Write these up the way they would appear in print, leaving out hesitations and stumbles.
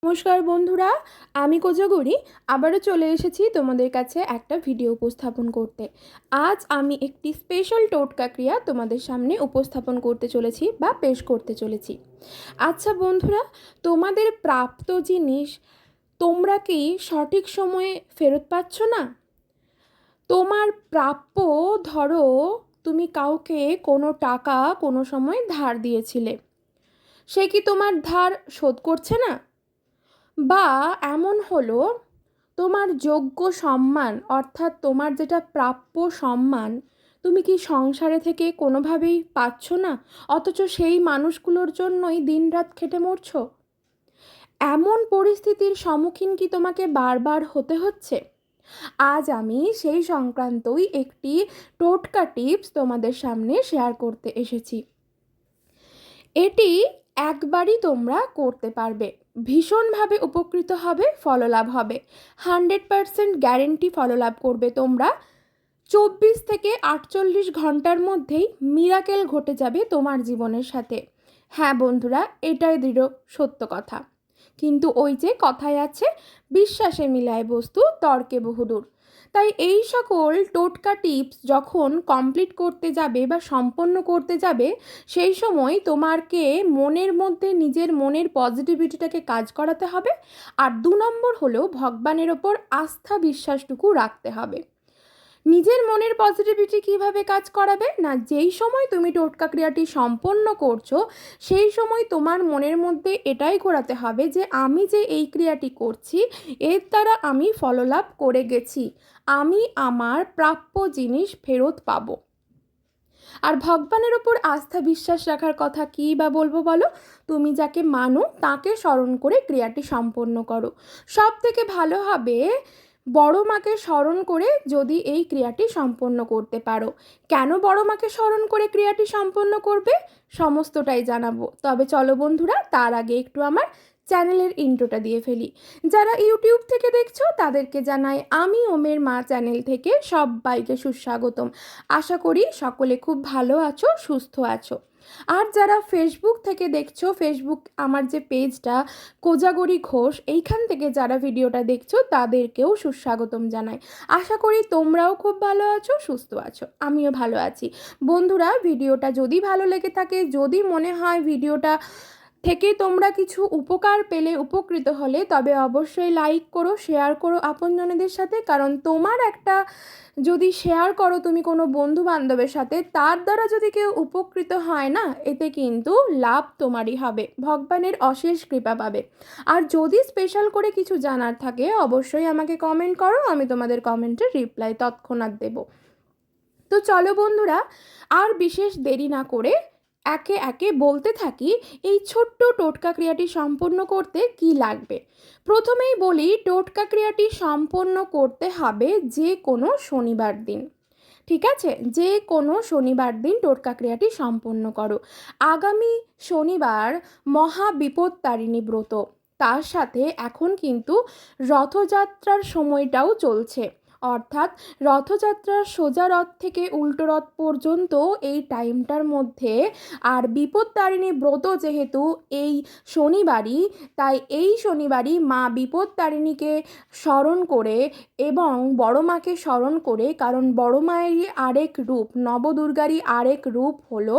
নমস্কার বন্ধুরা, আমি কোজাগরি আবারও চলে এসেছি তোমাদের কাছে একটা ভিডিও উপস্থাপন করতে। আজ আমি একটি স্পেশাল টোটকা ক্রিয়া তোমাদের সামনে উপস্থাপন করতে চলেছি বা পেশ করতে চলেছি। আচ্ছা বন্ধুরা, তোমাদের প্রাপ্ত জিনিস তোমরা কি সঠিক সময়ে ফেরত পাচ্ছ না? তোমার প্রাপ্য, ধরো তুমি কাউকে কোনো টাকা কোনো সময় ধার দিয়েছিলে, সে কি তোমার ধার শোধ করছে না? বা এমন হলো, তোমার যোগ্য সম্মান অর্থাৎ তোমার যেটা প্রাপ্য সম্মান তুমি কি সংসারে থেকে কোনোভাবেই পাচ্ছ না, অথচ সেই মানুষগুলোর জন্যই দিনরাত খেটে মরছো? এমন পরিস্থিতির সম্মুখীন কি তোমাকে বারবার হতে হচ্ছে? আজ আমি সেই সংক্রান্তই একটি টোটকা টিপস তোমাদের সামনে শেয়ার করতে এসেছি। এটি একবারই তোমরা করতে পারবে, ভীষণভাবে উপকৃত হবে, ফললাভ হবে, 100% গ্যারেন্টি ফললাভ করবে তোমরা। 24 থেকে 48 ঘন্টার মধ্যেই মিরাকেল ঘটে যাবে তোমার জীবনের সাথে। হ্যাঁ বন্ধুরা, এটাই দৃঢ় সত্য কথা। কিন্তু ওই যে কথায় আছে, বিশ্বাসে মিলায় বস্তু তর্কে বহুদূর। তাই এই সকল টোটকা টিপস যখন কমপ্লিট করতে যাবে বা সম্পন্ন করতে যাবে, সেই সময় তোমাকে মনের মধ্যে নিজের মনের পজিটিভিটিটাকে কাজ করাতে হবে। আর 2 নম্বর হলো ভগবানের ওপর আস্থা বিশ্বাসটুকু রাখতে হবে। নিজের মনের পজিটিভিটি কিভাবে কাজ করাবে না, যেই সময় তুমি টোটকা ক্রিয়াটি সম্পন্ন করছো সেই সময় তোমার মনের মধ্যে এটাই করাতে হবে যে আমি যে এই ক্রিয়াটি করছি এর দ্বারা আমি ফললাভ করে গেছি, আমি আমার প্রাপ্য জিনিস ফেরত পাবো। আর ভগবানের ওপর আস্থা বিশ্বাস রাখার কথা কী বা বলবো বলো, তুমি যাকে মানো তাকে স্মরণ করে ক্রিয়াটি সম্পন্ন করো। সব থেকে ভালো হবে বড় মাকে স্মরণ করে যদি এই ক্রিয়াটি সম্পন্ন করতে পারো। কেন বড় মাকে স্মরণ করে ক্রিয়াটি সম্পন্ন করবে সমস্তটাই জানাবো, তবে চলো বন্ধুরা তার আগে একটু আমার চ্যানেলের ইন্ট্রোটা দিয়ে ফেলি। যারা ইউটিউব থেকে দেখছো তাদেরকে জানাই আমি ওমের মা চ্যানেল থেকে সবাইকে সুস্বাগতম। আশা করি সকলে খুব ভালো আছো, সুস্থ আছো। আর যারা ফেসবুক থেকে দেখছো, ফেসবুক আমার যে পেজটা কোজাগরি ঘোষ, এইখান থেকে যারা ভিডিওটা দেখছো তাদেরকেও সুস্বাগতম জানাই। আশা করি তোমরাও খুব ভালো আছো, সুস্থ আছো, আমিও ভালো আছি। বন্ধুরা, ভিডিওটা যদি ভালো লেগে থাকে, যদি মনে হয় ভিডিওটা থেকে তোমরা কিছু উপকার পেলে, উপকৃত হলে, তবে অবশ্যই লাইক করো, শেয়ার করো আপনজনেদের সাথে। কারণ তোমার একটা যদি শেয়ার করো তুমি কোনো বন্ধু বান্ধবের সাথে, তার দ্বারা যদি কেউ উপকৃত হয় না, এতে কিন্তু লাভ তোমারই হবে, ভগবানের অশেষ কৃপা পাবে। আর যদি স্পেশাল করে কিছু জানার থাকে অবশ্যই আমাকে কমেন্ট করো, আমি তোমাদের কমেন্টের রিপ্লাই তৎক্ষণাৎ দেব। তো চলো বন্ধুরা, আর বিশেষ দেরি না করে একে একে বলতে থাকি এই ছোট্ট টোটকা ক্রিয়াটি সম্পন্ন করতে কি লাগবে। প্রথমেই বলি, টোটকা ক্রিয়াটি সম্পন্ন করতে হবে যে কোনো শনিবার দিন। ঠিক আছে, যে কোনো শনিবার দিন টোটকা ক্রিয়াটি সম্পন্ন করো। আগামী শনিবার মহাবিপত্তারিণী ব্রত, তার সাথে এখন কিন্তু রথযাত্রার সময়টাও চলছে। অর্থাৎ রথযাত্রার সোজা রথ থেকে উল্টো রথ পর্যন্ত এই টাইমটার মধ্যে, আর বিপত্তারিণী ব্রত যেহেতু এই শনিবারই, তাই এই শনিবারই মা বিপত্তারিণীকে স্মরণ করে এবং বড় মাকে স্মরণ করে, কারণ বড় মায়েরই আরেক রূপ, নবদুর্গারই আরেক রূপ হলো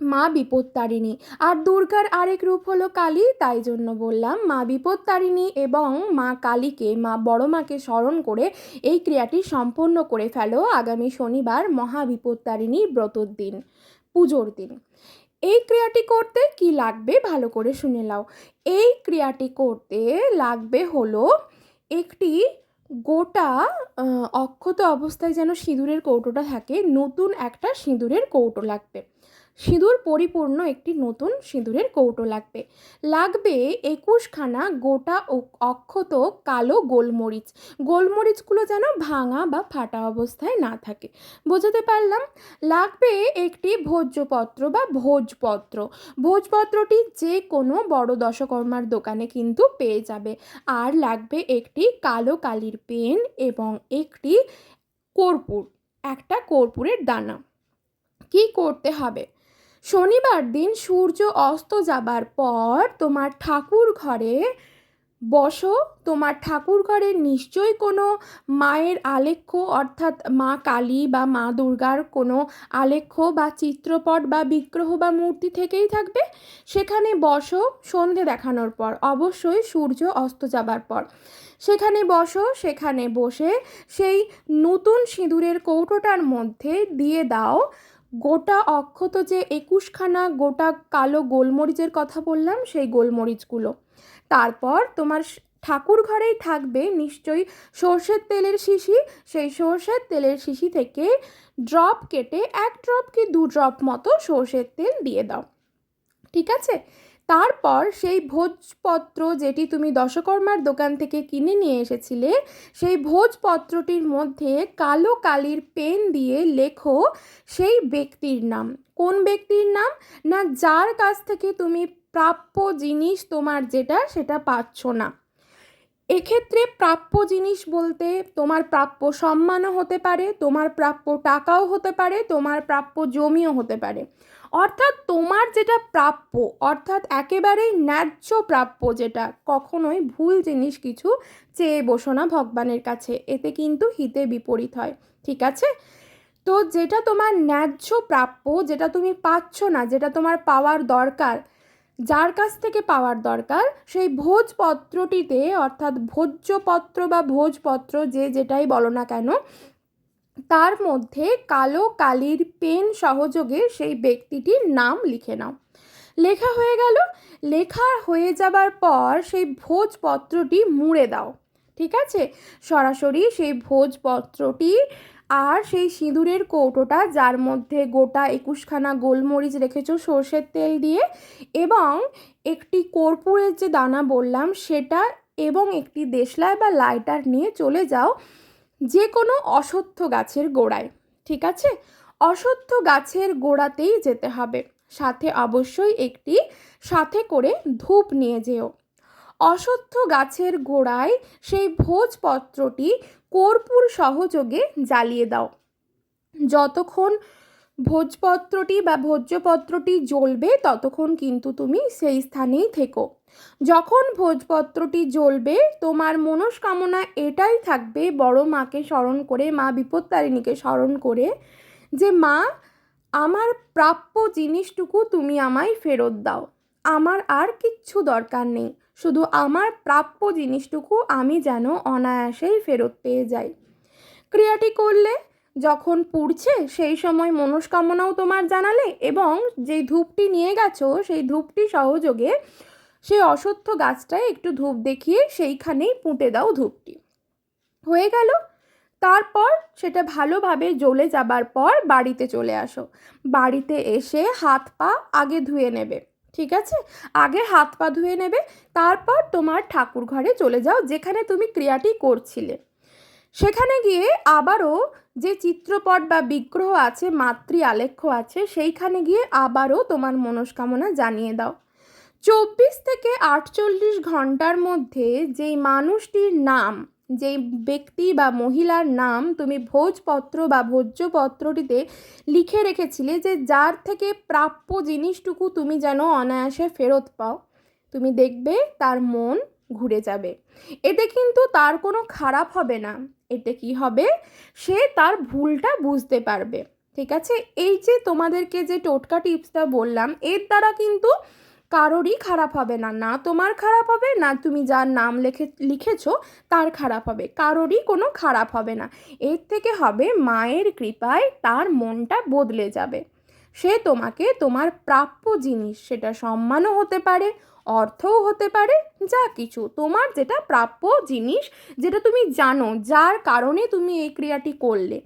মা বিপত্তারিণী, আর দুর্গার আরেক রূপ হলো কালী। তাই জন্য বললাম মা বিপত্তারিণী এবং মা কালীকে, মা বড় মাকে স্মরণ করে এই ক্রিয়াটি সম্পন্ন করে ফেলো আগামী শনিবার মহাবিপত্তারিণী ব্রতর দিন, পুজোর দিন। এই ক্রিয়াটি করতে কি লাগবে ভালো করে শুনে নাও। এই ক্রিয়াটি করতে লাগবে হলো একটি গোটা অক্ষত অবস্থায় যেন সিঁদুরের কৌটোটা থাকে, নতুন একটা সিঁদুরের কৌটো লাগবে। সিঁদুর পরিপূর্ণ একটি নতুন সিঁদুরের কৌটো লাগবে। লাগবে 21খানা গোটা অক্ষত কালো গোলমরিচ। গোলমরিচগুলো যেন ভাঙা বা ফাটা অবস্থায় না থাকে, বোঝাতে পারলাম? লাগবে একটি ভোজ্যপত্র বা ভোজপত্র। ভোজপত্রটি যে কোনো বড় দশকর্মার দোকানে কিন্তু পেয়ে যাবে। আর লাগবে একটি কালো কালির পেন এবং একটি কর্পূর, একটা কর্পূরের দানা। কি করতে হবে? শনিবার দিন সূর্য অস্ত যাবার পর তোমার ঠাকুর ঘরে বসো, তোমার ঠাকুর ঘরে নিশ্চয়ই কোনো মায়ের আলেখ্য অর্থাৎ মা কালী বা মা দুর্গার কোনো আলেখ্য বা চিত্রপট বা বিগ্রহ বা মূর্তি থেকেই থাকবে। সেখানে বসো সন্ধে দেখানোর পর, অবশ্যই সূর্য অস্ত যাবার পর সেখানে বসো। সেখানে বসে সেই নতুন সিঁদুরের কৌটোটার মধ্যে দিয়ে দাও গোটা অক্ষত যে 21খানা গোটা কালো গোলমরিচের কথা বললাম, সেই গোলমরিচগুলো। তারপর তোমার ঠাকুর ঘরেই থাকবে নিশ্চয়ই সর্ষের তেলের শিশি। সেই সর্ষের তেলের শিশি থেকে ড্রপ কেটে 1 ড্রপ কি 2 ড্রপ মতো সর্ষের তেল দিয়ে দাও, ঠিক আছে? তারপর সেই ভোজপত্র যেটি তুমি দশকর্মার দোকান থেকে কিনে নিয়ে এসেছিলে, সেই ভোজপত্রটির মধ্যে কালো কালির পেন দিয়ে লেখো সেই ব্যক্তির নাম। কোন ব্যক্তির নাম? না, যার কাছ থেকে তুমি প্রাপ্য জিনিস তোমার যেটা সেটা পাচ্ছ না। এক্ষেত্রে প্রাপ্য জিনিস বলতে তোমার প্রাপ্য সম্মানও হতে পারে, তোমার প্রাপ্য টাকাও হতে পারে, তোমার প্রাপ্য জমিও হতে পারে। অর্থাৎ তোমার যেটা প্রাপ্য, অর্থাৎ একেবারেই ন্যায্য প্রাপ্য, যেটা কখনোই ভুল জিনিস কিছু চেয়ে বসো না ভগবানের কাছে, এতে কিন্তু হিতে বিপরীত হয়, ঠিক আছে? তো যেটা তোমার ন্যায্য প্রাপ্য, যেটা তুমি পাচ্ছ না, যেটা তোমার পাওয়ার দরকার, যার কাছ থেকে পাওয়ার দরকার, সেই ভোজপত্রটিতে অর্থাৎ ভোজ্যপত্র বা ভোজপত্র যে যেটাই বলো না কেন, তার মধ্যে কালো কালির পেন সহযোগে সেই ব্যক্তিটির নাম লিখে নাও। লেখা হয়ে গেল। লেখা হয়ে যাবার পর সেই ভোজপত্রটি মুড়ে দাও, ঠিক আছে? সরাসরি সেই ভোজপত্রটি আর সেই সিঁদুরের কৌটোটা, যার মধ্যে গোটা 21খানা গোলমরিচ রেখেছো সর্ষের তেল দিয়ে, এবং একটি কর্পূরের যে দানা বললাম সেটা, এবং একটি দেশলাই বা লাইটার নিয়ে চলে যাও যে কোনো অশ্বত্থ গাছের গোড়ায়, ঠিক আছে? অশ্বত্থ গাছের গোড়াতেই যেতে হবে। সাথে অবশ্যই একটি সাথে করে ধূপ নিয়ে যেও। অশ্বত্থ গাছের গোড়ায় সেই ভোজপত্রটি কর্পূর সহযোগে জ্বালিয়ে দাও। যতক্ষণ ভোজপত্রটি বা ভোজ্যপত্রটি জ্বলবে ততক্ষণ কিন্তু তুমি সেই স্থানেই থেকো। যখন ভোজপত্রটি জ্বলবে, তোমার মনস্কামনা এটাই থাকবে, বড় মাকে স্মরণ করে, মা বিপত্তারিণীকে স্মরণ করে, যে মা, আমার প্রাপ্য জিনিসটুকু তুমি আমায় ফেরত দাও। আমার আর কিচ্ছু দরকার নেই, শুধু আমার প্রাপ্য জিনিসটুকু আমি যেন অনায়াসেই ফেরত পেয়ে যাই। ক্রিয়াটি করলে, যখন পুড়ছে সেই সময় মনস্কামনাও তোমার জানালে, এবং যেই ধূপটি নিয়ে গেছো সেই ধূপটি সহযোগে সেই অশ্বত্থ গাছটায় একটু ধূপ দেখিয়ে সেইখানেই পুঁতে দাও ধূপটি। হয়ে গেল। তারপর সেটা ভালোভাবে জ্বলে যাবার পর বাড়িতে চলে আসো। বাড়িতে এসে হাত পা আগে ধুয়ে নেবে, ঠিক আছে? আগে হাত পা ধুয়ে নেবে, তারপর তোমার ঠাকুর ঘরে চলে যাও যেখানে তুমি ক্রিয়াটি করছিলে। সেখানে গিয়ে আবারও যে চিত্রপট বা বিগ্রহ আছে, মাতৃ আলেখ্য আছে, সেইখানে গিয়ে আবারও তোমার মনস্কামনা জানিয়ে দাও। 24 থেকে 48 ঘন্টার মধ্যে যেই মানুষটির নাম, যেই ব্যক্তি বা মহিলার নাম তুমি ভোজপত্র বা ভোজ্যপত্রটিতে লিখে রেখেছিলে, যে যার থেকে প্রাপ্য জিনিসটুকু তুমি যেন অনায়াসে ফেরত পাও, তুমি দেখবে তার মন ঘুরে যাবে। এতে কিন্তু তার কোনো খারাপ হবে না, এতে কি হবে, সে তার ভুলটা বুঝতে পারবে, ঠিক আছে? এই যে তোমাদেরকে যে টোটকা টিপসটা বললাম, এর দ্বারা কিন্তু কারোরই খারাপ হবে না, না তোমার খারাপ হবে, না তুমি যার নাম লিখেছো তার খারাপ হবে, কারোরই কোনো খারাপ হবে না। এর থেকে হবে মায়ের কৃপায় তার মনটা বদলে যাবে। সে তোমাকে তোমার প্রাপ্য জিনিস, সেটা সম্মানও হতে পারে, অর্থও হতে পারে, যা কিছু তোমার যেটা প্রাপ্য জিনিস, যেটা তুমি জানো, যার কারণে তুমি এই ক্রিয়াটি করলে,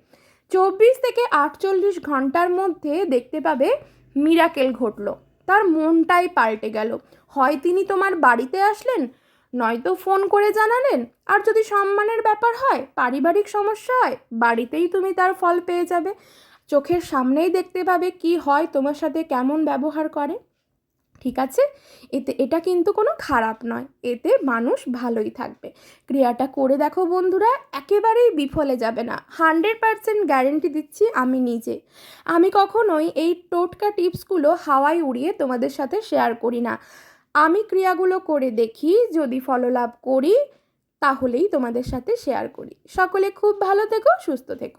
24 থেকে 48 ঘন্টার মধ্যে দেখতে পাবে মিরাকেল ঘটলো। তার মনটাই পাল্টে গেল। হয় তিনি তোমার বাড়িতে আসলেন, নয়তো ফোন করে জানালেন, আর যদি সম্মানের ব্যাপার হয়, পারিবারিক সমস্যা হয়, বাড়িতেই তুমি তার ফল পেয়ে যাবে। চোখের সামনেই দেখতে পাবে কি হয়, তোমার সাথে কেমন ব্যবহার করে, ঠিক আছে? এটা কিন্তু কোনো খারাপ নয়, এতে মানুষ ভালোই থাকবে। ক্রিয়াটা করে দেখো বন্ধুরা, একেবারেই বিফলে যাবে না, 100% গ্যারেন্টি দিচ্ছি আমি নিজে। আমি কখনোই এই টোটকা টিপসগুলো হাওয়ায় উড়িয়ে তোমাদের সাথে শেয়ার করি না। আমি ক্রিয়াগুলো করে দেখি, যদি ফললাভ করি তাহলেই তোমাদের সাথে শেয়ার করি। সকলে খুব ভালো থেকো, সুস্থ থেকো।